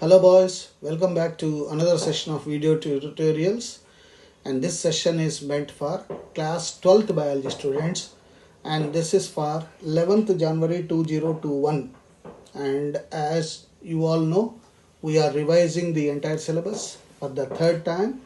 Hello boys, welcome back to another session of video tutorials, and this session is meant for class 12th biology students, and this is for 11th January 2021. And as you all know, we are revising the entire syllabus for the third time.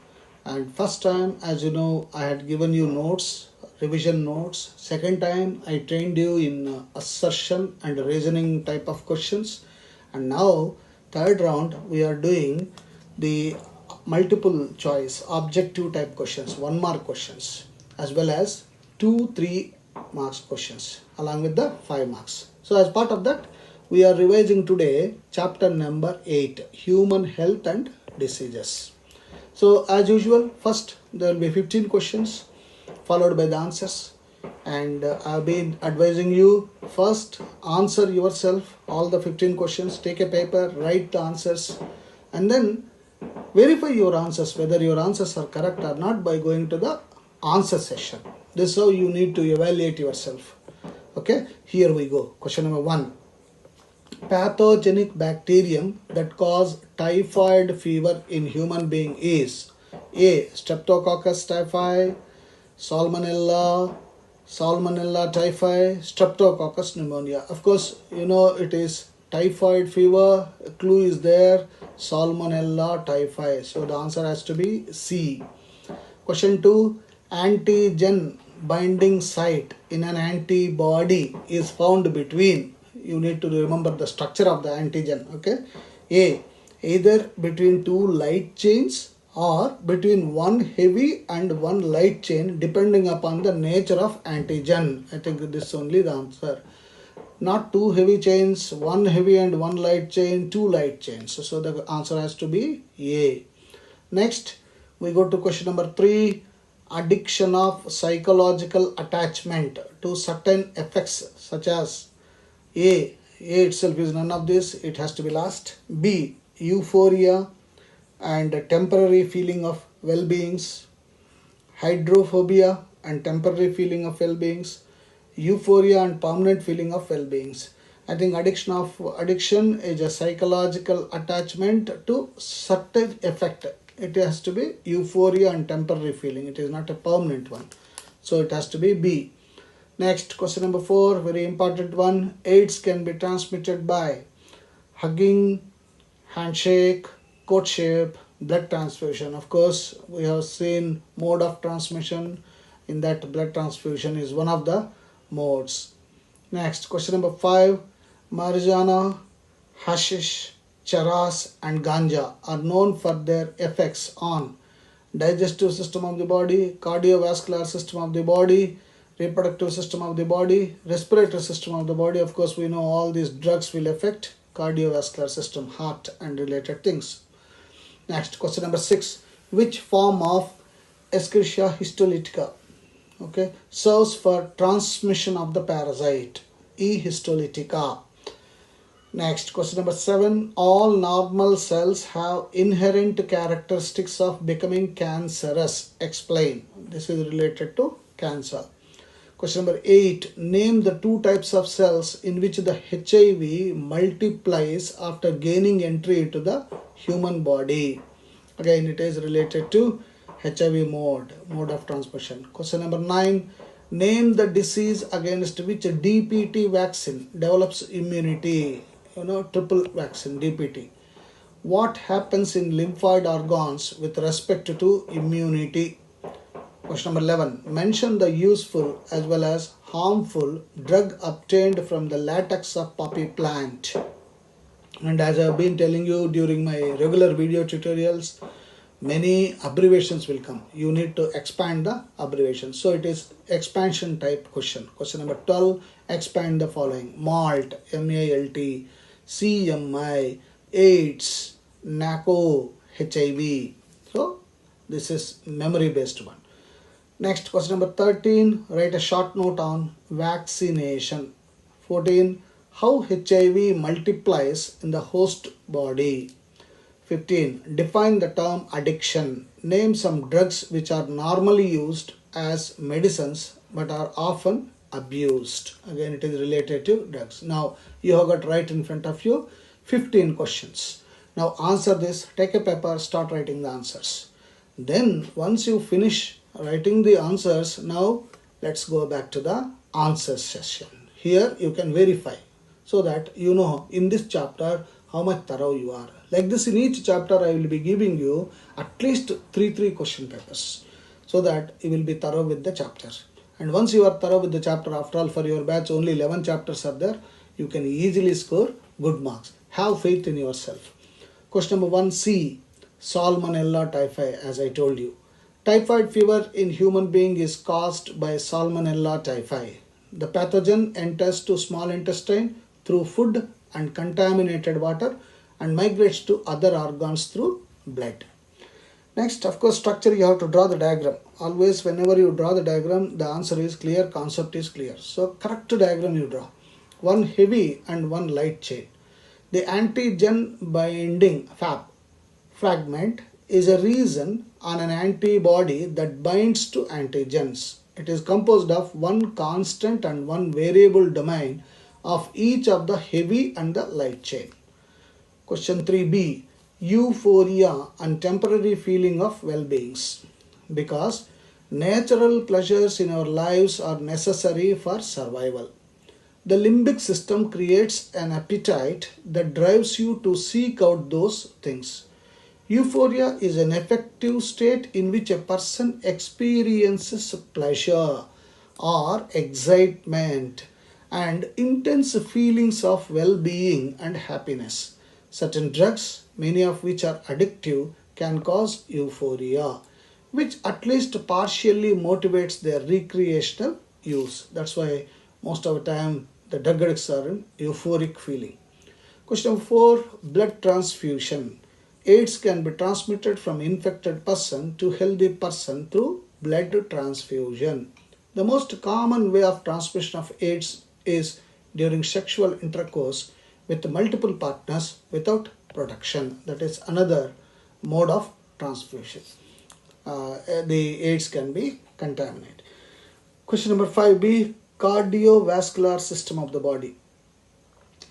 And first time, as you know, I had given you notes, revision notes. Second time I trained you in assertion and reasoning type of questions, and now third round we are doing the multiple choice objective type questions, 1 mark questions, as well as 2-3 marks questions along with the 5 marks. So as part of that, we are revising today chapter number 8, human health and diseases. So as usual, first there will be 15 questions followed by the answers, and I've been advising you first answer yourself all the 15 questions, take a paper, write the answers, and then verify your answers whether your answers are correct or not by going to the answer session. This is how you need to evaluate yourself. Okay, here we go. Question number 1. Pathogenic bacterium that cause typhoid fever in human being is A. Streptococcus typhi, Salmonella typhi, Streptococcus pneumonia. Of course, you know it is typhoid fever. A clue is there, Salmonella typhi. So the answer has to be C. Question 2. Antigen binding site in an antibody is found between. You need to remember the structure of the antigen. Okay. A. Either between two light chains or between one heavy and one light chain, depending upon the nature of antigen. I think this is only the answer. Not two heavy chains, one heavy and one light chain, two light chains. So the answer has to be A. Next, we go to question number 3. Addiction of psychological attachment to certain effects such as A itself is none of this, it has to be last. B. Euphoria and a temporary feeling of well-beings, hydrophobia and temporary feeling of well-beings, euphoria and permanent feeling of well-beings. I think addiction is a psychological attachment to certain effect. It has to be euphoria and temporary feeling. It is not a permanent one. So it has to be B. Next, question number 4, very important one. AIDS can be transmitted by hugging, handshake, courtship, blood transfusion. Of course, we have seen mode of transmission. In that, blood transfusion is one of the modes. Next, question number 5. Marijuana, hashish, charas and ganja are known for their effects on digestive system of the body, cardiovascular system of the body, reproductive system of the body, respiratory system of the body. Of course, we know all these drugs will affect cardiovascular system, heart and related things. Next, question number 6. Which form of Escherichia histolytica serves for transmission of the parasite? E. histolytica. Next, question number 7. All normal cells have inherent characteristics of becoming cancerous. Explain. This is related to cancer. Question number 8. Name the 2 types of cells in which the HIV multiplies after gaining entry into the human body. Again, it is related to HIV mode of transmission. Question number 9. Name the disease against which DPT vaccine develops immunity. Triple vaccine, DPT. What happens in lymphoid organs with respect to immunity? Question number 11. Mention the useful as well as harmful drug obtained from the latex of poppy plant. And as I have been telling you during my regular video tutorials, many abbreviations will come. You need to expand the abbreviations. So it is expansion type question. Question number 12. Expand the following. MALT, MALT, CMI, AIDS, NACO, HIV. So this is memory based one. Next, question number 13. Write a short note on vaccination. 14. How HIV multiplies in the host body. 15. Define the term addiction. Name some drugs which are normally used as medicines but are often abused. Again, it is related to drugs. Now, you have got right in front of you 15 questions. Now answer this, take a paper, start writing the answers. Then once you finish writing the answers, now let's go back to the answers session. Here you can verify so that you know in this chapter how much thorough you are. Like this, in each chapter I will be giving you at least three question papers so that you will be thorough with the chapter. And once you are thorough with the chapter, after all, for your batch only 11 chapters are there, you can easily score good marks. Have faith in yourself. Question number 1C, Salmonella typhi, as I told you. Typhoid fever in human being is caused by Salmonella typhi. The pathogen enters to small intestine through food and contaminated water and migrates to other organs through blood. Next, of course, structure, you have to draw the diagram. Always whenever you draw the diagram, the answer is clear, concept is clear. So correct diagram you draw. One heavy and one light chain. The antigen binding fragment is a region on an antibody that binds to antigens. It is composed of one constant and one variable domain of each of the heavy and the light chain. Question 3b, euphoria and temporary feeling of well-beings. Because natural pleasures in our lives are necessary for survival. The limbic system creates an appetite that drives you to seek out those things. Euphoria is an affective state in which a person experiences pleasure or excitement and intense feelings of well-being and happiness. Certain drugs, many of which are addictive, can cause euphoria, which at least partially motivates their recreational use. That's why most of the time the drug addicts are in euphoric feeling. Question number 4, blood transfusion. AIDS can be transmitted from infected person to healthy person through blood transfusion. The most common way of transmission of AIDS is during sexual intercourse with multiple partners without protection. That is another mode of transfusion. The AIDS can be contaminated. Question number 5b, cardiovascular system of the body.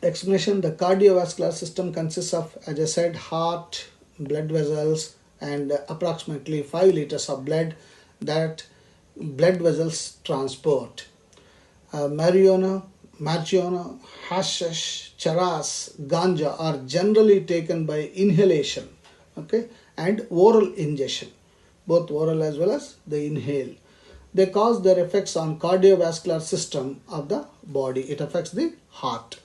Explanation, the cardiovascular system consists of, as I said, heart, blood vessels, and approximately 5 liters of blood that blood vessels transport. Marijuana, hashish, charas, ganja are generally taken by inhalation, okay, and oral ingestion, both oral as well as the inhale. They cause their effects on cardiovascular system of the body. It affects the heart.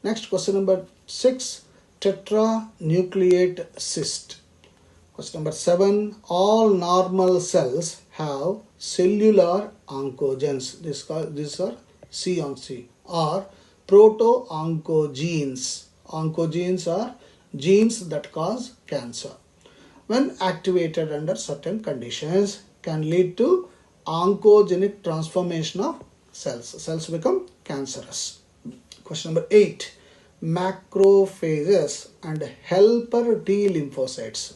Next, question number 6, tetranucleate cyst. Question number 7, all normal cells have cellular oncogenes. These are C on C, or proto-oncogenes. Oncogenes are genes that cause cancer. When activated under certain conditions, can lead to oncogenic transformation of cells. Cells become cancerous. Question number 8, macrophages and helper T lymphocytes.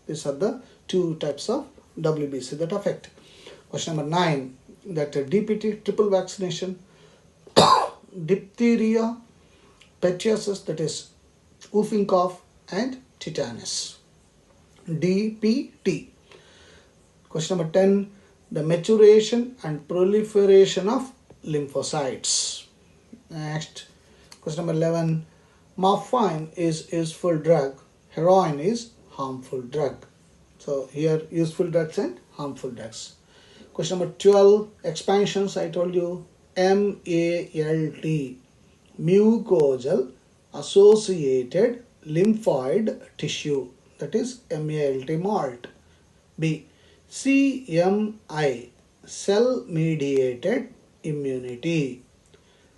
These are the two types of WBC that affect. Question number 9, that DPT, triple vaccination, diphtheria, pertussis, that is whooping cough, and tetanus. DPT. Question number 10, the maturation and proliferation of lymphocytes. Next, question number 11, morphine is useful drug, heroin is harmful drug. So here useful drugs and harmful drugs. Question number 12, expansions, I told you, MALT, mucosal associated lymphoid tissue, that is MALT, malt. B, CMI, cell mediated immunity.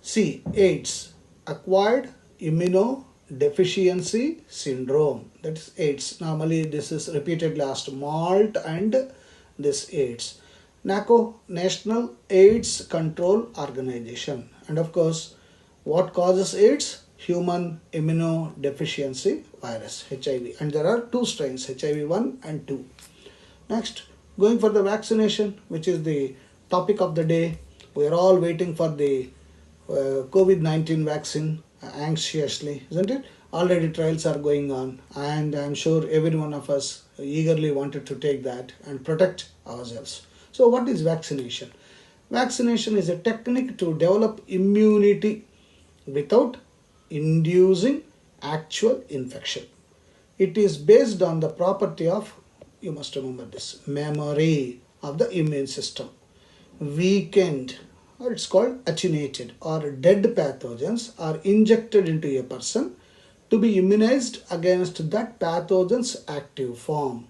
C, AIDS, acquired immunodeficiency syndrome, that is AIDS. Normally this is repeatedly asked, malt and this AIDS. NACO, National AIDS Control Organization. And of course, what causes AIDS? Human immunodeficiency virus, HIV. And there are two strains, HIV 1 and 2. Next, going for the vaccination, which is the topic of the day. We are all waiting for the COVID-19 vaccine anxiously, isn't it? Already trials are going on, and I'm sure every one of us eagerly wanted to take that and protect ourselves. So, what is vaccination? Vaccination is a technique to develop immunity without inducing actual infection. It is based on the property of, you must remember this, memory of the immune system. Weakened, or it's called attenuated or dead pathogens are injected into a person to be immunized against that pathogen's active form.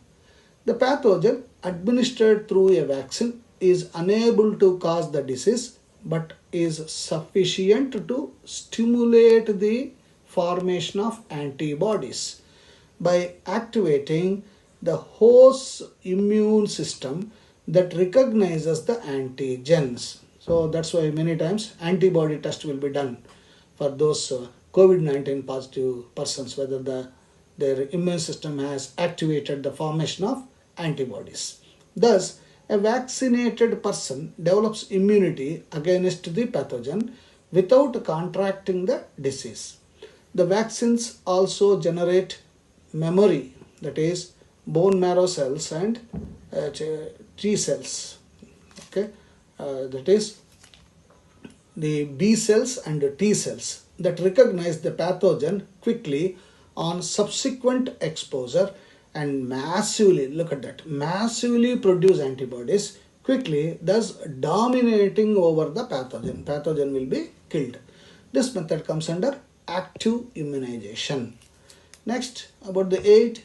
The pathogen administered through a vaccine is unable to cause the disease but is sufficient to stimulate the formation of antibodies by activating the host's immune system that recognizes the antigens. So that's why many times antibody test will be done for those COVID-19 positive persons, whether their immune system has activated the formation of antibodies. Thus, a vaccinated person develops immunity against the pathogen without contracting the disease. The vaccines also generate memory, that is bone marrow cells and T cells. Okay, that is the B cells and the T cells that recognize the pathogen quickly on subsequent exposure and massively, look at that, massively produce antibodies quickly, thus dominating over the pathogen. Pathogen will be killed. This method comes under active immunization. Next, about the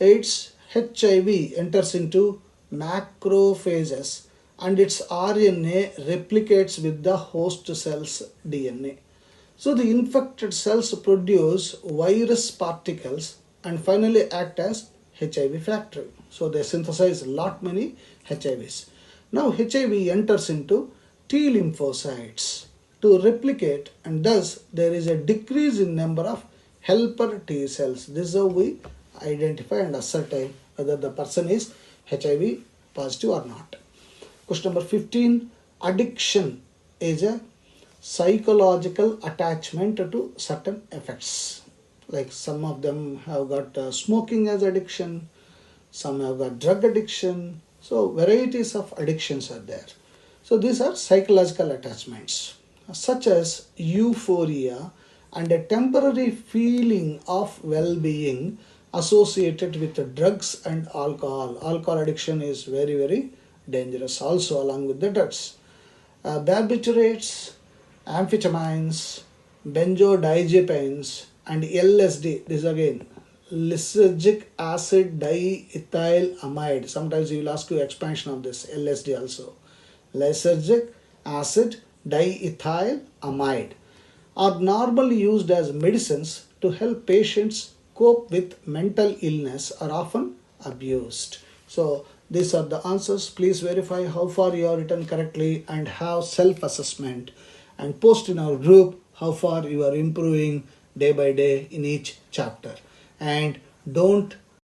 AIDS, HIV enters into macrophages and its RNA replicates with the host cell's DNA. So the infected cells produce virus particles and finally act as HIV factory. So they synthesize lot many HIVs. Now HIV enters into T lymphocytes to replicate, and thus there is a decrease in number of helper T cells. This is how we identify and ascertain whether the person is HIV positive or not. Question number 15. Addiction is a psychological attachment to certain effects. Like some of them have got smoking as addiction, some have got drug addiction. So varieties of addictions are there. So these are psychological attachments such as euphoria and a temporary feeling of well-being associated with drugs and alcohol. Alcohol addiction is very, very dangerous also along with the drugs. Barbiturates, amphetamines, benzodiazepines and LSD. This again, lysergic acid diethylamide. Sometimes he will ask you expansion of this LSD also. Lysergic acid diethylamide are normally used as medicines to help patients cope with mental illness are often abused. So these are the answers. Please verify how far you have written correctly and have self-assessment and post in our group how far you are improving day by day in each chapter. And don't